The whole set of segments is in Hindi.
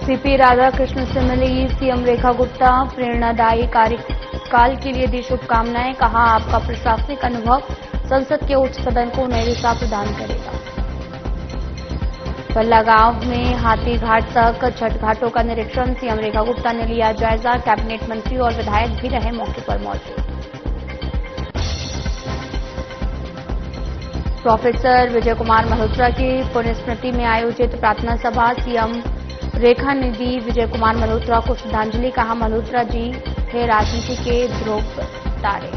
सीपी राधाकृष्ण से मिली सीएम रेखा गुप्ता, प्रेरणादायी कार्यकाल के लिए दी शुभकामनाएं। कहा, आपका प्रशासनिक अनुभव संसद के उच्च सदन को नई दिशा प्रदान करेगा। पल्ला गांव में हाथी घाट तक छठ घाटों का निरीक्षण, सीएम रेखा गुप्ता ने लिया जायजा। कैबिनेट मंत्री और विधायक भी रहे मौके पर मौजूद। प्रोफेसर विजय कुमार मल्होत्रा की पुण्यस्मृति में आयोजित प्रार्थना सभा, सीएम रेखा ने दी विजय कुमार मल्होत्रा को श्रद्धांजलि। कहा, मल्होत्रा जी थे राजनीति के ध्रुव तारे।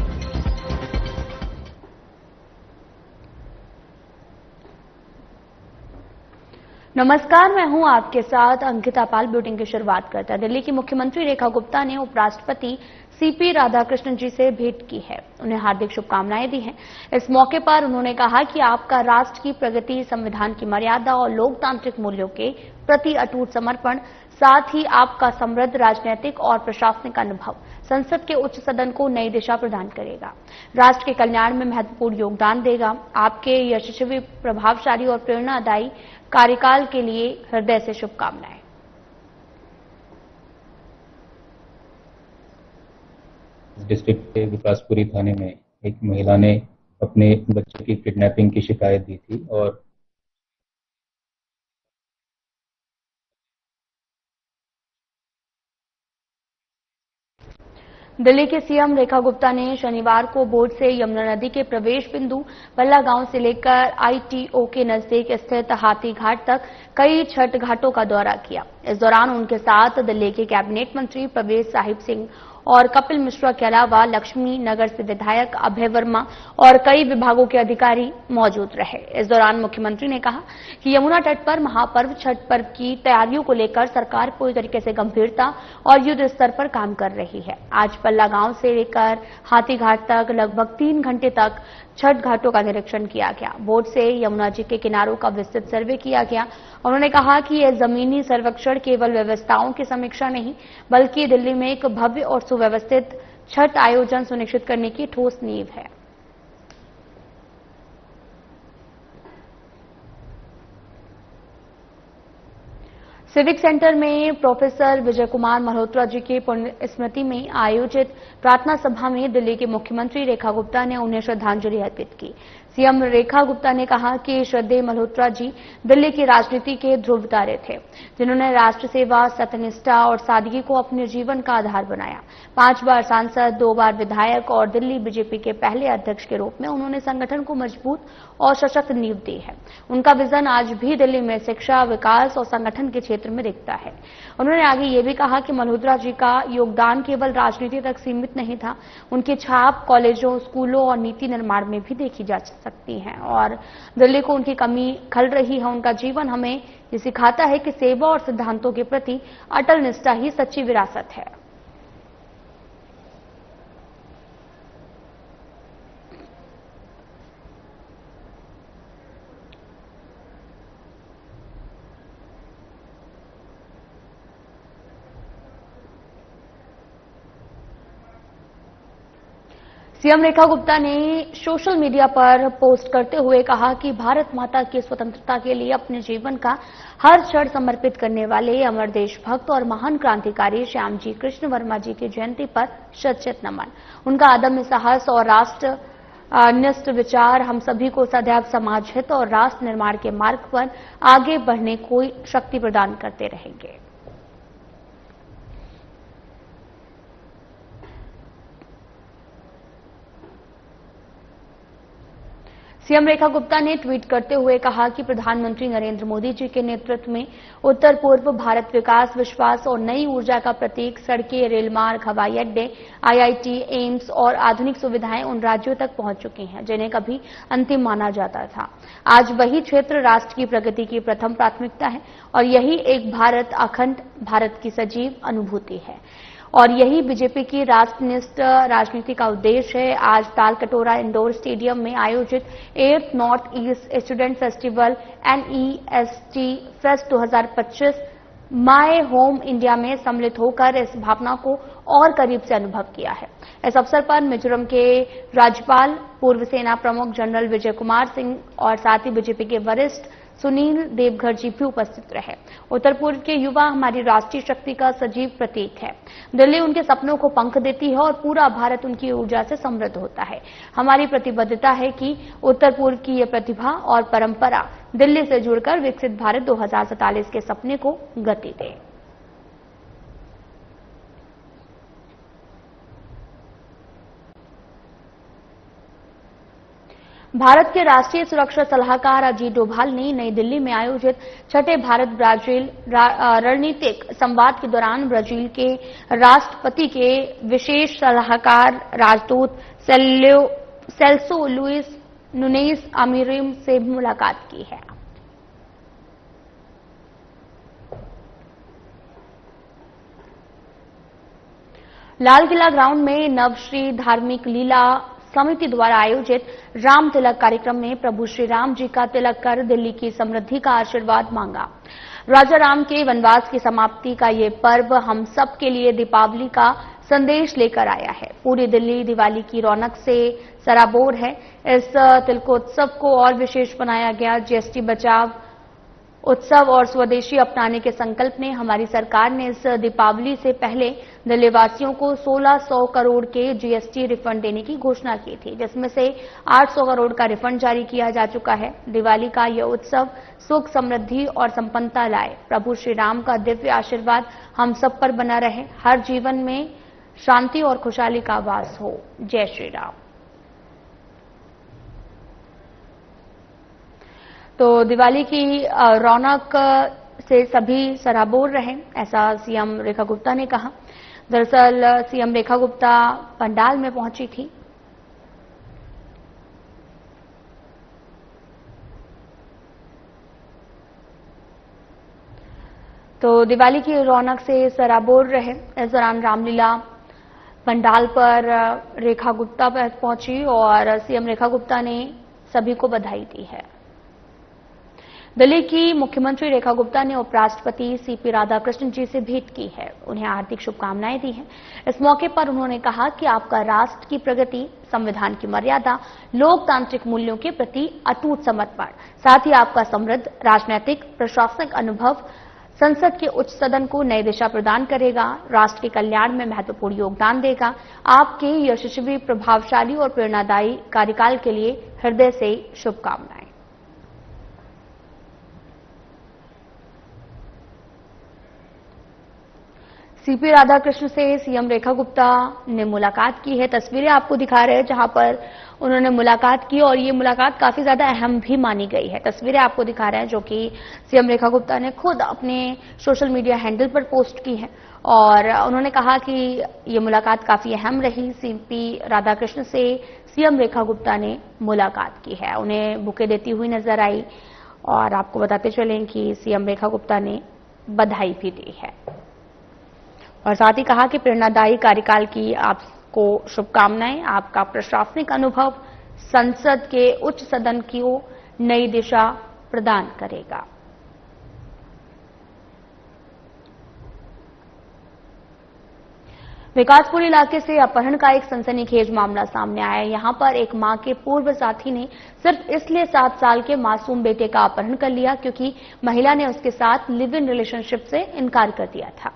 नमस्कार, मैं हूं आपके साथ अंकिता पाल। बुलेटिन की शुरुआत करते हैं। दिल्ली की मुख्यमंत्री रेखा गुप्ता ने उपराष्ट्रपति सीपी राधाकृष्णन जी से भेंट की है, उन्हें हार्दिक शुभकामनाएं दी हैं। इस मौके पर उन्होंने कहा कि आपका राष्ट्र की प्रगति, संविधान की मर्यादा और लोकतांत्रिक मूल्यों के प्रति अटूट समर्पण, साथ ही आपका समृद्ध राजनीतिक और प्रशासनिक अनुभव संसद के उच्च सदन को नई दिशा प्रदान करेगा, राष्ट्र के कल्याण में महत्वपूर्ण योगदान देगा। आपके यशस्वी, प्रभावशाली और प्रेरणादायी कार्यकाल के लिए हृदय से शुभकामनाएं। डिस्ट्रिक्ट के विकासपुरी थाने में एक महिला ने अपने बच्चे की किडनैपिंग की शिकायत दी थी और दिल्ली के सीएम रेखा गुप्ता ने शनिवार को बोट से यमुना नदी के प्रवेश बिंदु पल्ला गांव से लेकर आईटीओ के नजदीक स्थित हाथी घाट तक कई छठ घाटों का दौरा किया। इस दौरान उनके साथ दिल्ली के कैबिनेट मंत्री प्रवेश साहिब सिंह और कपिल मिश्रा के अलावा लक्ष्मी नगर से विधायक अभय वर्मा और कई विभागों के अधिकारी मौजूद रहे। इस दौरान मुख्यमंत्री ने कहा कि यमुना तट पर महापर्व छठ पर्व की तैयारियों को लेकर सरकार पूरी तरीके से गंभीरता और युद्ध स्तर पर काम कर रही है। आज पल्ला गांव से लेकर हाथी घाट तक लगभग 3 घंटे तक छठ घाटों का निरीक्षण किया गया। बोट से यमुना जी के किनारों का विस्तृत सर्वे किया गया। उन्होंने कहा कि यह जमीनी सर्वेक्षण केवल व्यवस्थाओं की समीक्षा नहीं, बल्कि दिल्ली में एक भव्य और सुव्यवस्थित छठ आयोजन सुनिश्चित करने की ठोस नींव है। सिविक सेंटर में प्रोफेसर विजय कुमार मल्होत्रा जी की पुण्य स्मृति में आयोजित प्रार्थना सभा में दिल्ली के मुख्यमंत्री रेखा गुप्ता ने उन्हें श्रद्धांजलि अर्पित की। सीएम रेखा गुप्ता ने कहा कि श्रद्धेय मल्होत्रा जी दिल्ली की राजनीति के ध्रुव तारे थे, जिन्होंने राष्ट्र सेवा, सत्यनिष्ठा और सादगी को अपने जीवन का आधार बनाया। 5 बार सांसद, 2 बार विधायक और दिल्ली बीजेपी के पहले अध्यक्ष के रूप में उन्होंने संगठन को मजबूत और सशक्त नींव दी है। उनका विजन आज भी दिल्ली में शिक्षा, विकास और संगठन के क्षेत्र में दिखता है। उन्होंने आगे ये भी कहा कि मल्होत्रा जी का योगदान केवल राजनीति तक सीमित नहीं था, उनकी छाप कॉलेजों, स्कूलों और नीति निर्माण में भी देखी जा सकती है और दिल्ली को उनकी कमी खल रही है। उनका जीवन हमें ये सिखाता है कि सेवा और सिद्धांतों के प्रति अटल निष्ठा ही सच्ची विरासत है। सीएम रेखा गुप्ता ने सोशल मीडिया पर पोस्ट करते हुए कहा कि भारत माता की स्वतंत्रता के लिए अपने जीवन का हर क्षण समर्पित करने वाले अमर देशभक्त और महान क्रांतिकारी श्यामजी कृष्ण वर्मा जी की जयंती पर शत-शत नमन। उनका अदम्य साहस और राष्ट्र निष्ठ विचार हम सभी को सदैव समाज हित और राष्ट्र निर्माण के मार्ग पर आगे बढ़ने को शक्ति प्रदान करते रहेंगे। सीएम रेखा गुप्ता ने ट्वीट करते हुए कहा कि प्रधानमंत्री नरेंद्र मोदी जी के नेतृत्व में उत्तर पूर्व भारत विकास, विश्वास और नई ऊर्जा का प्रतीक सड़कें, रेल मार्ग, हवाई अड्डे, आईआईटी, एम्स और आधुनिक सुविधाएं उन राज्यों तक पहुंच चुकी हैं जिन्हें कभी अंतिम माना जाता था। आज वही क्षेत्र राष्ट्र की प्रगति की प्रथम प्राथमिकता है और यही एक भारत, अखंड भारत की सजीव अनुभूति है और यही बीजेपी की राष्ट्रनिष्ठ राजनीति का उद्देश्य है। आज तालकटोरा इंडोर स्टेडियम में आयोजित 8th north east student festival NEST fest 2025 my home India में सम्मिलित होकर इस भावना को और करीब से अनुभव किया है। इस अवसर पर मिजोरम के राज्यपाल, पूर्व सेना प्रमुख जनरल विजय कुमार सिंह और साथ ही बीजेपी के वरिष्ठ सुनील देवघर जी भी उपस्थित रहे। उत्तर पूर्व के युवा हमारी राष्ट्रीय शक्ति का सजीव प्रतीक है। दिल्ली उनके सपनों को पंख देती है और पूरा भारत उनकी ऊर्जा से समृद्ध होता है। हमारी प्रतिबद्धता है कि उत्तर पूर्व की ये प्रतिभा और परंपरा दिल्ली से जुड़कर विकसित भारत 2047 के सपने को गति दे। भारत के राष्ट्रीय सुरक्षा सलाहकार अजीत डोभाल ने नई दिल्ली में आयोजित छठे भारत ब्राजील रणनीतिक संवाद के दौरान ब्राजील के राष्ट्रपति के विशेष सलाहकार राजदूत सेल्सो लुइस नुनेस अमीरिम से मुलाकात की है। लाल किला ग्राउंड में नवश्री धार्मिक लीला समिति द्वारा आयोजित राम तिलक कार्यक्रम में प्रभु श्री राम जी का तिलक कर दिल्ली की समृद्धि का आशीर्वाद मांगा। राजा राम के वनवास की समाप्ति का ये पर्व हम सब के लिए दीपावली का संदेश लेकर आया है। पूरी दिल्ली दिवाली की रौनक से सराबोर है। इस तिलकोत्सव को और विशेष बनाया गया। जीएसटी बचाव उत्सव और स्वदेशी अपनाने के संकल्प में हमारी सरकार ने इस दीपावली से पहले दिल्ली वासियों को 1600 करोड़ के जीएसटी रिफंड देने की घोषणा की थी, जिसमें से 800 करोड़ का रिफंड जारी किया जा चुका है। दिवाली का यह उत्सव सुख, समृद्धि और संपन्नता लाए। प्रभु श्री राम का दिव्य आशीर्वाद हम सब पर बना रहे। हर जीवन में शांति और खुशहाली का वास हो। जय श्री राम। तो दिवाली की रौनक से सभी सराबोर रहे, ऐसा सीएम रेखा गुप्ता ने कहा। दरअसल सीएम रेखा गुप्ता पंडाल में पहुंची थी। तो दिवाली की रौनक से सराबोर रहे। इस दौरान रामलीला पंडाल पर रेखा गुप्ता पहुंची और सीएम रेखा गुप्ता ने सभी को बधाई दी है। दिल्ली की मुख्यमंत्री रेखा गुप्ता ने उपराष्ट्रपति सीपी राधाकृष्णन जी से भेंट की है, उन्हें हार्दिक शुभकामनाएं दी हैं। इस मौके पर उन्होंने कहा कि आपका राष्ट्र की प्रगति, संविधान की मर्यादा, लोकतांत्रिक मूल्यों के प्रति अटूट समर्पण, साथ ही आपका समृद्ध राजनीतिक प्रशासनिक अनुभव संसद के उच्च सदन को नई दिशा प्रदान करेगा, राष्ट्र के कल्याण में महत्वपूर्ण योगदान देगा। आपके यशस्वी, प्रभावशाली और प्रेरणादायी कार्यकाल के लिए हृदय से शुभकामनाएं। सीपी राधाकृष्ण से सीएम रेखा गुप्ता ने मुलाकात की है। तस्वीरें आपको दिखा रहे हैं जहां पर उन्होंने मुलाकात की और ये मुलाकात काफी ज्यादा अहम भी मानी गई है। तस्वीरें आपको दिखा रहे हैं जो कि सीएम रेखा गुप्ता ने खुद अपने सोशल मीडिया हैंडल पर पोस्ट की है और उन्होंने कहा कि ये मुलाकात काफी अहम रही। सीपी राधाकृष्ण से सीएम रेखा गुप्ता ने मुलाकात की है, उन्हें बुके देती हुई नजर आई और आपको बताते चलें कि सीएम रेखा गुप्ता ने बधाई भी दी है और साथ ही कहा कि प्रेरणादायी कार्यकाल की आपको शुभकामनाएं। आपका प्रशासनिक अनुभव संसद के उच्च सदन को नई दिशा प्रदान करेगा। विकासपुर इलाके से अपहरण का एक सनसनीखेज मामला सामने आया है। यहां पर एक मां के पूर्व साथी ने सिर्फ इसलिए 7 साल के मासूम बेटे का अपहरण कर लिया क्योंकि महिला ने उसके साथ लिव इन रिलेशनशिप से इनकार कर दिया था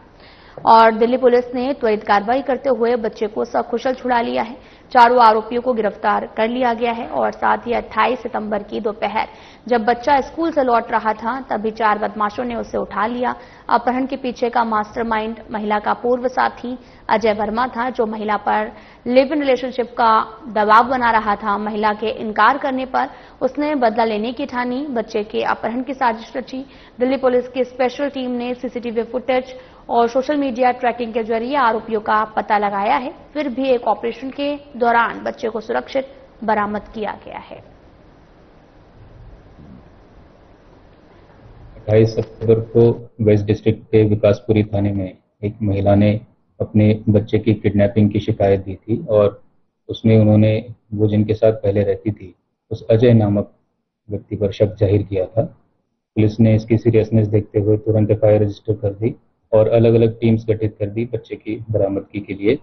और दिल्ली पुलिस ने त्वरित कार्रवाई करते हुए बच्चे को सकुशल छुड़ा लिया है। चारों आरोपियों को गिरफ्तार कर लिया गया है और साथ ही 28 सितंबर की दोपहर जब बच्चा स्कूल से लौट रहा था तभी 4 बदमाशों ने उसे उठा लिया। अपहरण के पीछे का मास्टरमाइंड महिला का पूर्व साथी अजय वर्मा था, जो महिला पर लिव इन रिलेशनशिप का दबाव बना रहा था। महिला के इनकार करने पर उसने बदला लेने की ठानी, बच्चे के अपहरण की साजिश रची। दिल्ली पुलिस की स्पेशल टीम ने सीसीटीवी फुटेज और सोशल मीडिया ट्रैकिंग के जरिए आरोपियों का पता लगाया है। फिर भी एक ऑपरेशन के दौरान बच्चे को सुरक्षित बरामद किया गया है। 28 अक्टूबर को वेस्ट डिस्ट्रिक्ट के विकासपुरी थाने में एक महिला ने अपने बच्चे की किडनैपिंग की शिकायत दी थी और उसमें उन्होंने वो जिनके साथ पहले रहती थी उस अजय नामक व्यक्ति पर शक जाहिर किया था। पुलिस ने इसकी सीरियसनेस देखते हुए तुरंत एफआईआर रजिस्टर कर दी और अलग अलग टीम्स गठित कर दी बच्चे की बरामदगी के लिए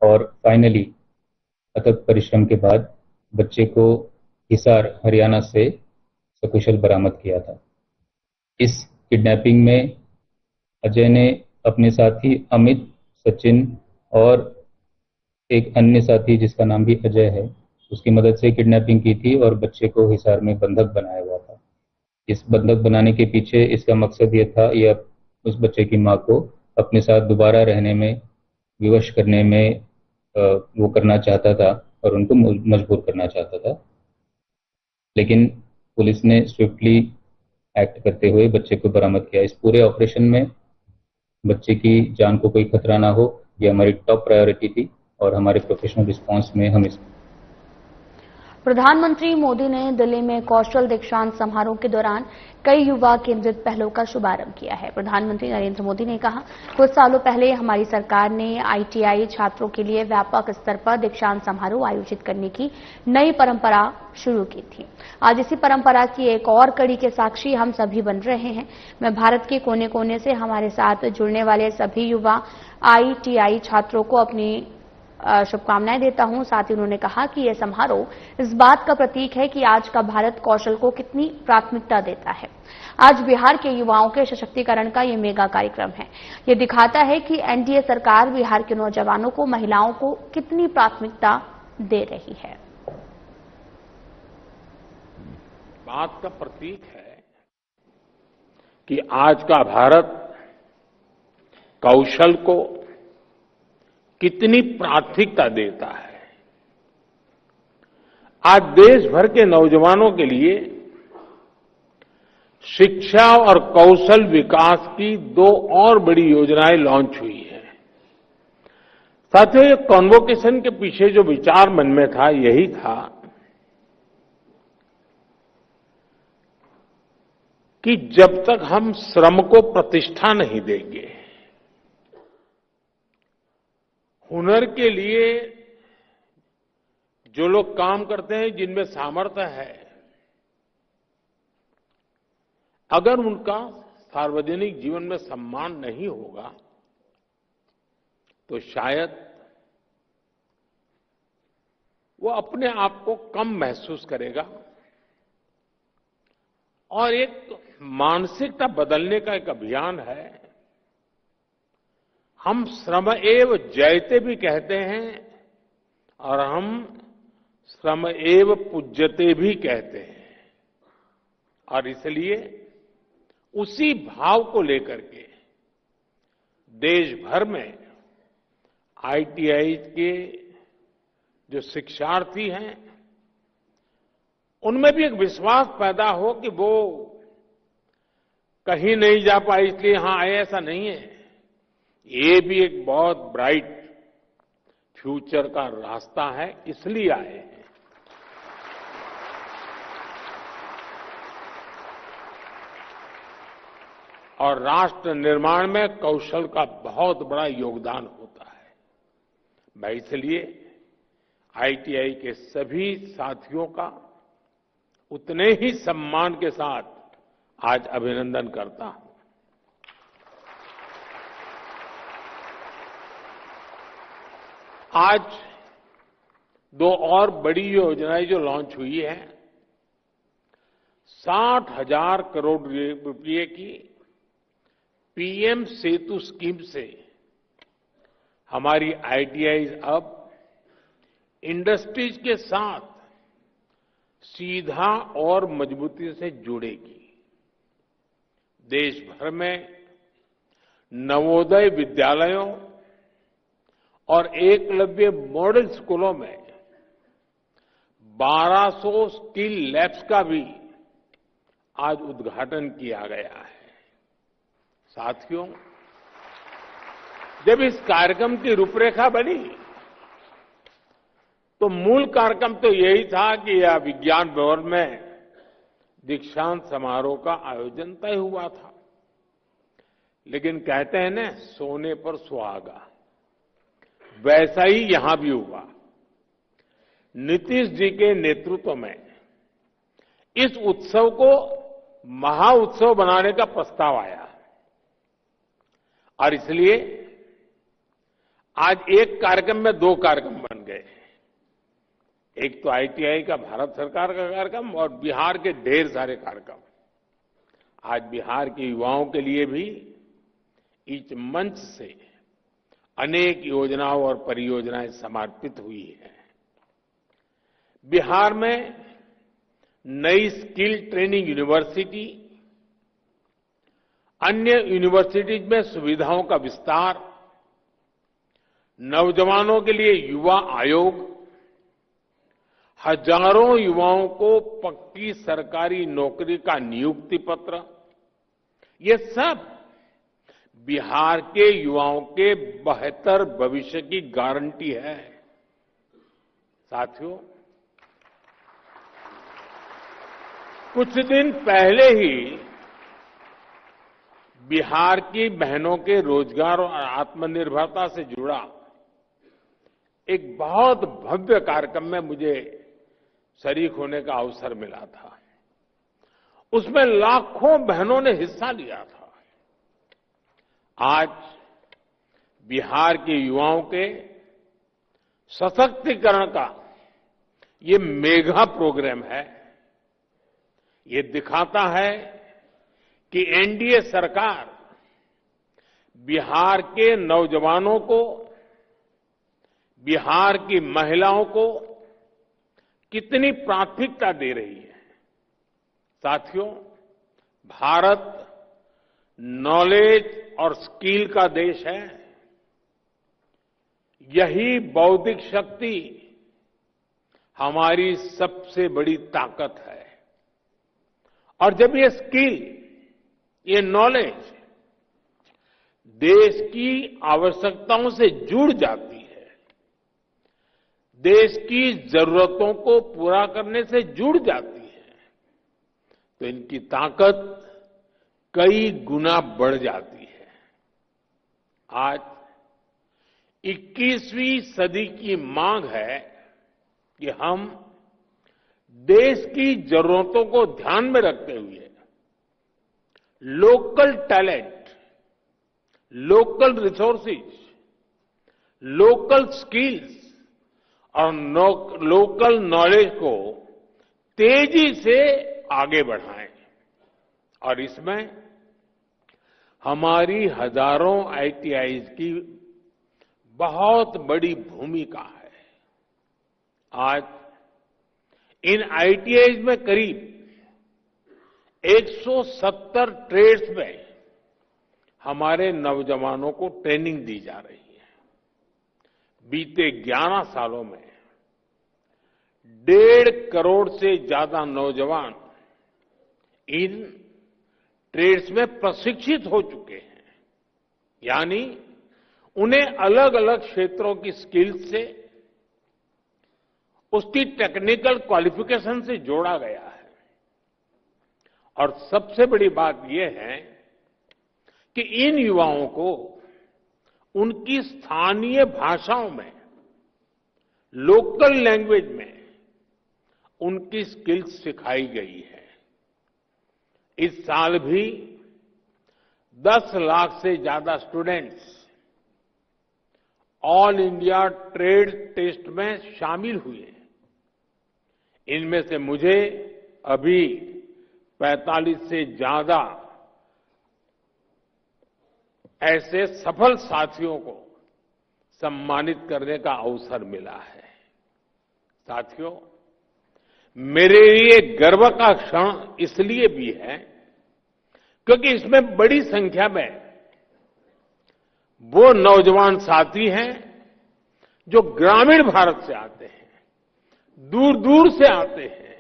और फाइनली अथक परिश्रम के बाद बच्चे को हिसार हरियाणा से सकुशल बरामद किया था। इस किडनैपिंग में अजय ने अपने साथी अमित, सचिन और एक अन्य साथी जिसका नाम भी अजय है, उसकी मदद से किडनैपिंग की थी और बच्चे को हिसार में बंधक बनाया हुआ था। इस बंधक बनाने के पीछे इसका मकसद ये था, यह उस बच्चे की माँ को अपने साथ दोबारा रहने में, विवश करने में वो करना चाहता था और उनको मजबूर करना चाहता था। लेकिन पुलिस ने स्विफ्टली एक्ट करते हुए बच्चे को बरामद किया। इस पूरे ऑपरेशन में बच्चे की जान को कोई खतरा ना हो, ये हमारी टॉप प्रायोरिटी थी और हमारे प्रोफेशनल रिस्पांस में हम इस प्रधानमंत्री मोदी ने दिल्ली में कौशल दीक्षांत समारोह के दौरान कई युवा केंद्रित पहलों का शुभारंभ किया है। प्रधानमंत्री नरेंद्र मोदी ने कहा, कुछ सालों पहले हमारी सरकार ने आईटीआई छात्रों के लिए व्यापक स्तर पर दीक्षांत समारोह आयोजित करने की नई परंपरा शुरू की थी। आज इसी परंपरा की एक और कड़ी के साक्षी हम सभी बन रहे हैं। मैं भारत के कोने कोने से हमारे साथ जुड़ने वाले सभी युवा आईटीआई छात्रों को अपनी शुभकामनाएं देता हूं। साथ ही उन्होंने कहा कि यह समारोह इस बात का प्रतीक है कि आज का भारत कौशल को कितनी प्राथमिकता देता है। आज बिहार के युवाओं के सशक्तिकरण का यह मेगा कार्यक्रम है। यह दिखाता है कि एनडीए सरकार बिहार के नौजवानों को, महिलाओं को कितनी प्राथमिकता दे रही है। बात का प्रतीक है कि आज का भारत कौशल को कितनी प्राथमिकता देता है। आज देश भर के नौजवानों के लिए शिक्षा और कौशल विकास की दो और बड़ी योजनाएं लॉन्च हुई हैं। साथियों, ये कॉन्वोकेशन के पीछे जो विचार मन में था, यही था कि जब तक हम श्रम को प्रतिष्ठा नहीं देंगे, हुनर के लिए जो लोग काम करते हैं, जिनमें सामर्थ्य है, अगर उनका सार्वजनिक जीवन में सम्मान नहीं होगा तो शायद वो अपने आप को कम महसूस करेगा। और एक मानसिकता बदलने का एक अभियान है। हम श्रम एव जयते भी कहते हैं और हम श्रम एव पूज्यते भी कहते हैं। और इसलिए उसी भाव को लेकर के देश भर में आईटीआई के जो शिक्षार्थी हैं, उनमें भी एक विश्वास पैदा हो कि वो कहीं नहीं जा पाए इसलिए यहां आए, ऐसा नहीं है। ये भी एक बहुत ब्राइट फ्यूचर का रास्ता है, इसलिए आए हैं। और राष्ट्र निर्माण में कौशल का बहुत बड़ा योगदान होता है। मैं इसलिए आईटीआई के सभी साथियों का उतने ही सम्मान के साथ आज अभिनंदन करता हूं। आज दो और बड़ी योजनाएं जो लॉन्च हुई है, 60,000 करोड़ रुपए की पीएम सेतु स्कीम से हमारी आईटीआई अब इंडस्ट्रीज के साथ सीधा और मजबूती से जुड़ेगी। देश भर में नवोदय विद्यालयों और एकलव्य मॉडल स्कूलों में 1200 स्किल लैब्स का भी आज उद्घाटन किया गया है। साथियों, जब इस कार्यक्रम की रूपरेखा बनी तो मूल कार्यक्रम तो यही था कि यह विज्ञान भवन में दीक्षांत समारोह का आयोजन तय हुआ था। लेकिन कहते हैं ना, सोने पर सुहागा, वैसा ही यहां भी हुआ। नीतीश जी के नेतृत्व में इस उत्सव को महाउत्सव बनाने का प्रस्ताव आया और इसलिए आज एक कार्यक्रम में दो कार्यक्रम बन गए। एक तो आईटीआई का भारत सरकार का कार्यक्रम और बिहार के ढेर सारे कार्यक्रम। आज बिहार के युवाओं के लिए भी इस मंच से अनेक योजनाओं और परियोजनाएं समर्पित हुई है। बिहार में नई स्किल ट्रेनिंग यूनिवर्सिटी, अन्य यूनिवर्सिटीज में सुविधाओं का विस्तार, नौजवानों के लिए युवा आयोग, हजारों युवाओं को पक्की सरकारी नौकरी का नियुक्ति पत्र, ये सब बिहार के युवाओं के बेहतर भविष्य की गारंटी है। साथियों, कुछ दिन पहले ही बिहार की बहनों के रोजगार और आत्मनिर्भरता से जुड़ा एक बहुत भव्य कार्यक्रम में मुझे शरीक होने का अवसर मिला था। उसमें लाखों बहनों ने हिस्सा लिया था। आज बिहार के युवाओं के सशक्तिकरण का ये मेगा प्रोग्राम है। ये दिखाता है कि एनडीए सरकार बिहार के नौजवानों को, बिहार की महिलाओं को कितनी प्राथमिकता दे रही है। साथियों, भारत नॉलेज और स्किल का देश है। यही बौद्धिक शक्ति हमारी सबसे बड़ी ताकत है। और जब ये स्किल, ये नॉलेज देश की आवश्यकताओं से जुड़ जाती है, देश की जरूरतों को पूरा करने से जुड़ जाती है, तो इनकी ताकत कई गुना बढ़ जाती है। आज 21वीं सदी की मांग है कि हम देश की जरूरतों को ध्यान में रखते हुए local talent, local resources, local skills और लोकल नॉलेज को तेजी से आगे बढ़ाएं। और इसमें हमारी हजारों आईटीआईज की बहुत बड़ी भूमिका है। आज इन आईटीआईज में करीब 170 ट्रेड्स में हमारे नौजवानों को ट्रेनिंग दी जा रही है। बीते 11 सालों में 1.5 करोड़ से ज्यादा नौजवान इन ट्रेड्स में प्रशिक्षित हो चुके हैं। यानी उन्हें अलग अलग क्षेत्रों की स्किल्स से, उसकी टेक्निकल क्वालिफिकेशन से जोड़ा गया है। और सबसे बड़ी बात यह है कि इन युवाओं को उनकी स्थानीय भाषाओं में, लोकल लैंग्वेज में उनकी स्किल्स सिखाई गई है। इस साल भी 10 लाख से ज्यादा students all India trade test में शामिल हुए। इनमें से मुझे अभी 45 से ज्यादा ऐसे सफल साथियों को सम्मानित करने का अवसर मिला है। साथियों, मेरे लिए गर्व का क्षण इसलिए भी है क्योंकि इसमें बड़ी संख्या में वो नौजवान साथी हैं जो ग्रामीण भारत से आते हैं, दूर दूर से आते हैं।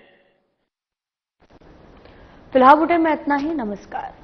फिलहाल बुलेटिन में इतना ही। नमस्कार।